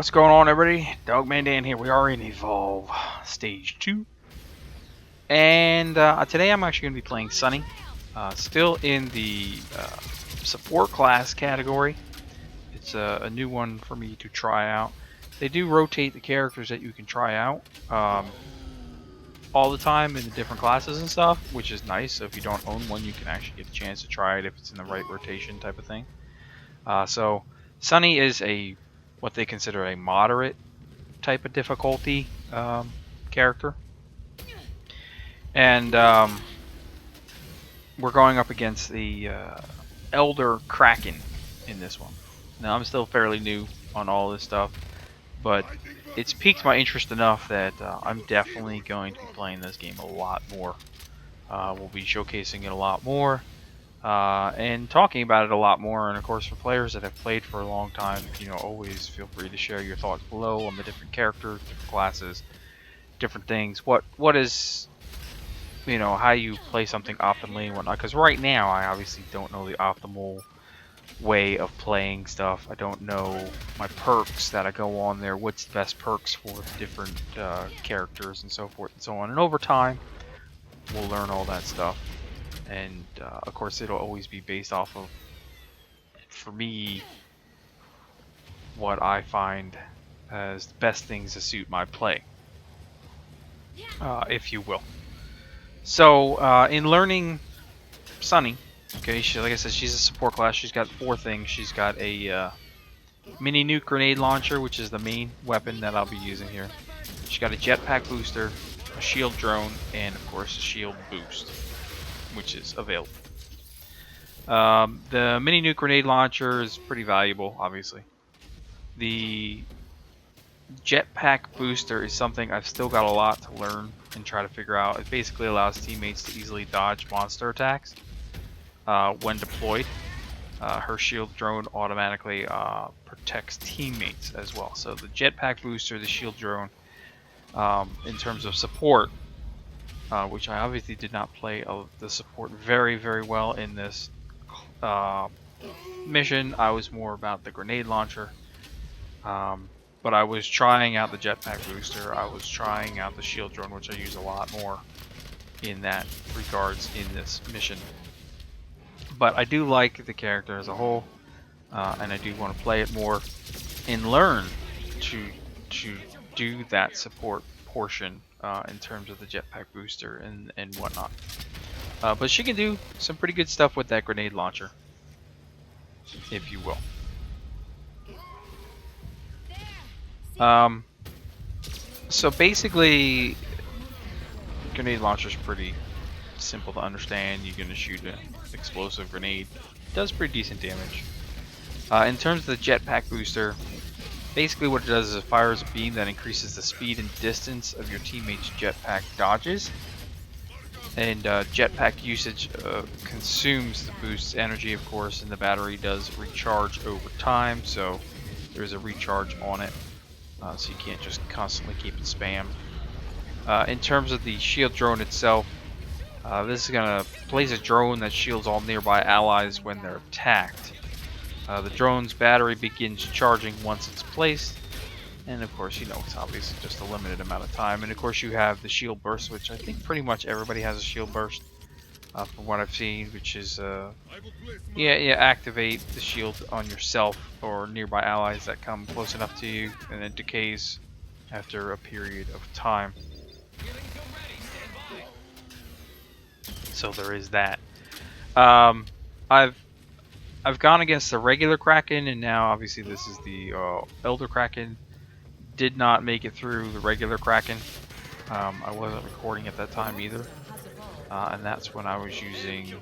What's going on, everybody? Dogman Dan here. We are in Evolve Stage 2. And today I'm actually going to be playing Sunny. Still in the support class category. It's a new one for me to try out. They do rotate the characters that you can try out all the time in the different classes and stuff, which is nice. So if you don't own one, you can actually get a chance to try it if it's in the right rotation type of thing. So Sunny is what they consider a moderate type of difficulty character, and we're going up against the Elder Kraken in this one. Now I'm still fairly new on all this stuff, but it's piqued my interest enough that I'm definitely going to be playing this game a lot more. We'll be showcasing it a lot more. And talking about it a lot more, and of course for players that have played for a long time, always feel free to share your thoughts below on the different characters, different classes, different things. What is, how you play something optimally and whatnot. Because right now I obviously don't know the optimal way of playing stuff. I don't know my perks that I go on there. What's the best perks for different characters and so forth and so on. And over time, we'll learn all that stuff. And of course it'll always be based off of, for me, what I find as the best things to suit my play, if you will. So in learning Sunny, okay, like I said, she's a support class. She's got 4 things. She's got a mini nuke grenade launcher, which is the main weapon that I'll be using here. She's got a jetpack booster, a shield drone, and of course a shield boost, which is available. The mini nuke grenade launcher is pretty valuable, obviously. The jetpack booster is something I've still got a lot to learn and try to figure out. It basically allows teammates to easily dodge monster attacks when deployed. Her shield drone automatically protects teammates as well. So the jetpack booster, the shield drone, in terms of support, which I obviously did not play the support very well in this mission. I was more about the grenade launcher, but I was trying out the jetpack booster. I was trying out the shield drone, which I use a lot more in that regards in this mission. But I do like the character as a whole, and I do want to play it more and learn to do that support portion in terms of the jetpack booster and whatnot. But she can do some pretty good stuff with that grenade launcher, if you will. So basically, grenade launcher is pretty simple to understand. You're going to shoot an explosive grenade. It does pretty decent damage. In terms of the jetpack booster, basically what it does is it fires a beam that increases the speed and distance of your teammates' jetpack dodges. And jetpack usage consumes the boost's energy, of course, and the battery does recharge over time, so there's a recharge on it. So you can't just constantly keep it spammed. In terms of the shield drone itself, this is going to place a drone that shields all nearby allies when they're attacked. The drone's battery begins charging once it's placed, and of course, it's obviously just a limited amount of time. And of course, you have the shield burst, which I think pretty much everybody has a shield burst, from what I've seen, which is activate the shield on yourself or nearby allies that come close enough to you, and it decays after a period of time. So there is that. I've gone against the regular Kraken, and now obviously this is the Elder Kraken. Did not make it through the regular Kraken. I wasn't recording at that time either, and that's when I was using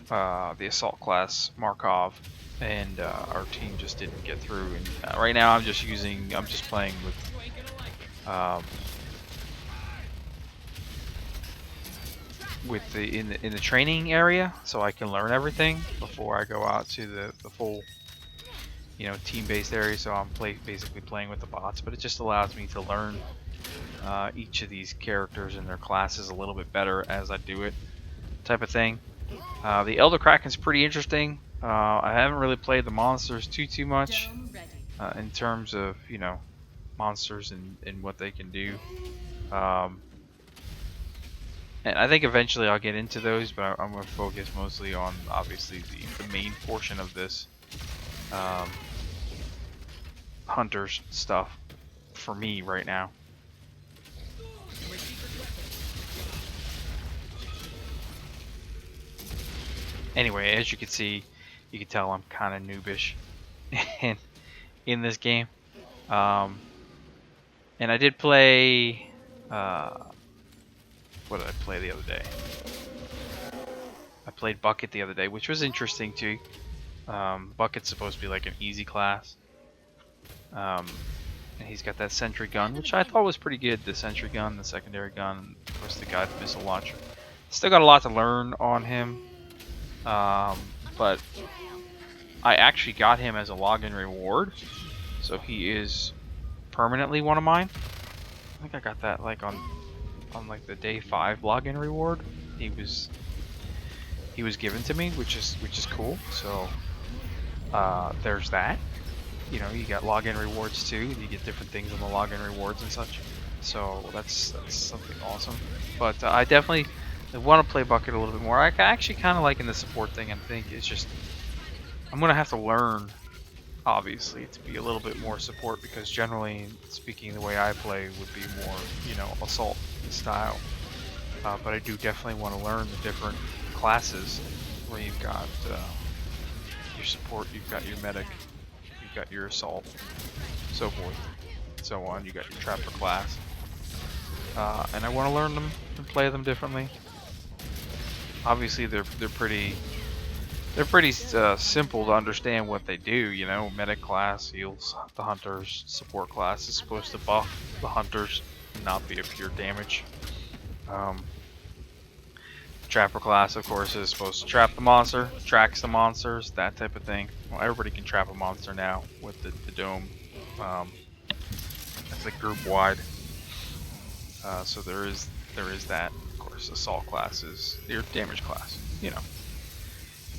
the assault class Markov, and our team just didn't get through. And right now I'm just playing with in the training area, so I can learn everything before I go out to the full team-based area. So I'm basically playing with the bots, but it just allows me to learn each of these characters and their classes a little bit better as I do it, type of thing. The Elder Kraken's pretty interesting. I haven't really played the monsters too much. in terms of, you know, monsters and what they can do. And I think eventually I'll get into those, but I'm going to focus mostly on, obviously, the main portion of this hunters stuff for me right now. Anyway, as you can see, you can tell I'm kind of noobish in this game. And I did play, what did I play the other day? I played Bucket the other day, which was interesting too. Bucket's supposed to be like an easy class. And he's got that sentry gun, which I thought was pretty good. The sentry gun, the secondary gun, and of course the guided missile launcher. Still got a lot to learn on him. But I actually got him as a login reward, so he is permanently one of mine. I think I got that like on like the day 5 login reward. He was given to me, which is cool. So there's that. You know, you got login rewards too. You get different things on the login rewards and such. So that's something awesome. But I definitely want to play Bucket a little bit more. I actually kind of liking the support thing. I think it's just I'm gonna have to learn, obviously, to be a little bit more support, because generally speaking, the way I play would be more, you know, assault style. But I do definitely want to learn the different classes where you've got your support, you've got your medic, you've got your assault, so forth, so on. You got your trapper class, and I want to learn them and play them differently. Obviously, they're pretty simple to understand what they do. You know, medic class heals the hunters. Support class is supposed to buff the hunters, not be a pure damage. Trapper class, of course, is supposed to trap the monster, tracks the monsters, that type of thing. Well, everybody can trap a monster now with the dome. That's like group wide. So there is that. Of course, assault class is your damage class. You know,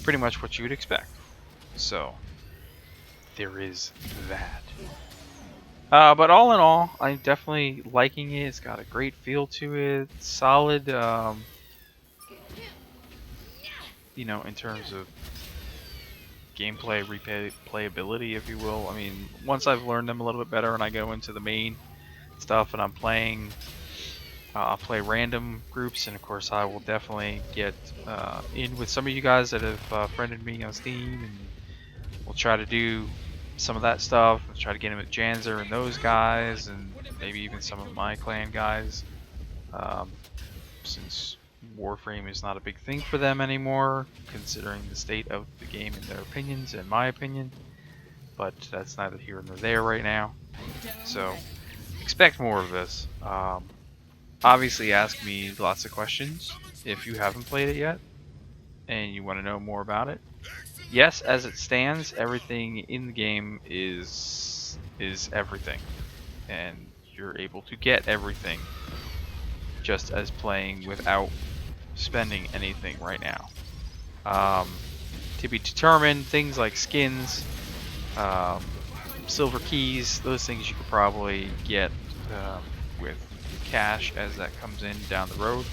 pretty much what you would expect. So there is that. But all in all, I'm definitely liking it. It's got a great feel to it. Solid. You know, in terms of gameplay, replayability, if you will. I mean, once I've learned them a little bit better and I go into the main stuff and I'm playing, I'll play random groups, and of course I will definitely get in with some of you guys that have friended me on Steam, and we'll try to do some of that stuff. We'll try to get in with Janzer and those guys, and maybe even some of my clan guys, since WARFRAME is not a big thing for them anymore, considering the state of the game in their opinions and my opinion. But that's neither here nor there right now. So expect more of this. Obviously ask me lots of questions if you haven't played it yet and you want to know more about it. Yes, as it stands, everything in the game is everything, and you're able to get everything just as playing without spending anything right now. To be determined, things like skins, silver keys, those things you could probably get with cash as that comes in down the road.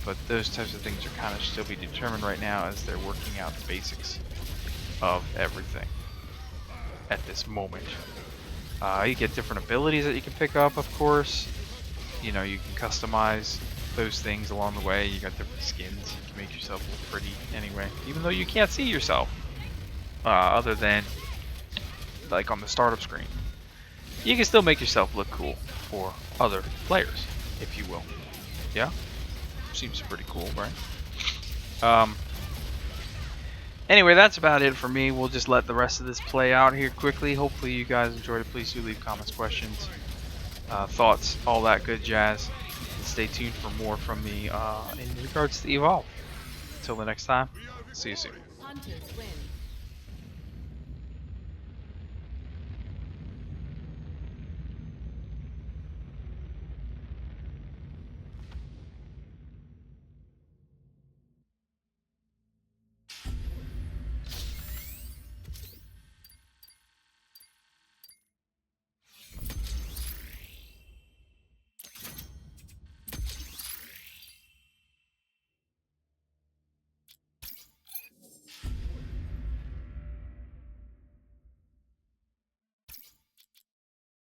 But those types of things are kind of still be determined right now as they're working out the basics of everything at this moment. You get different abilities that you can pick up, of course. You know, you can customize those things along the way. You got different skins. You can make yourself look pretty anyway, even though you can't see yourself other than like on the startup screen. You can still make yourself look cool for other players, if you will. Yeah, seems pretty cool, right? Anyway, that's about it for me. We'll just let the rest of this play out here quickly. Hopefully you guys enjoyed it. Please do leave comments, questions, thoughts, all that good jazz. Stay tuned for more from me in regards to Evolve. Until the next time, see you soon.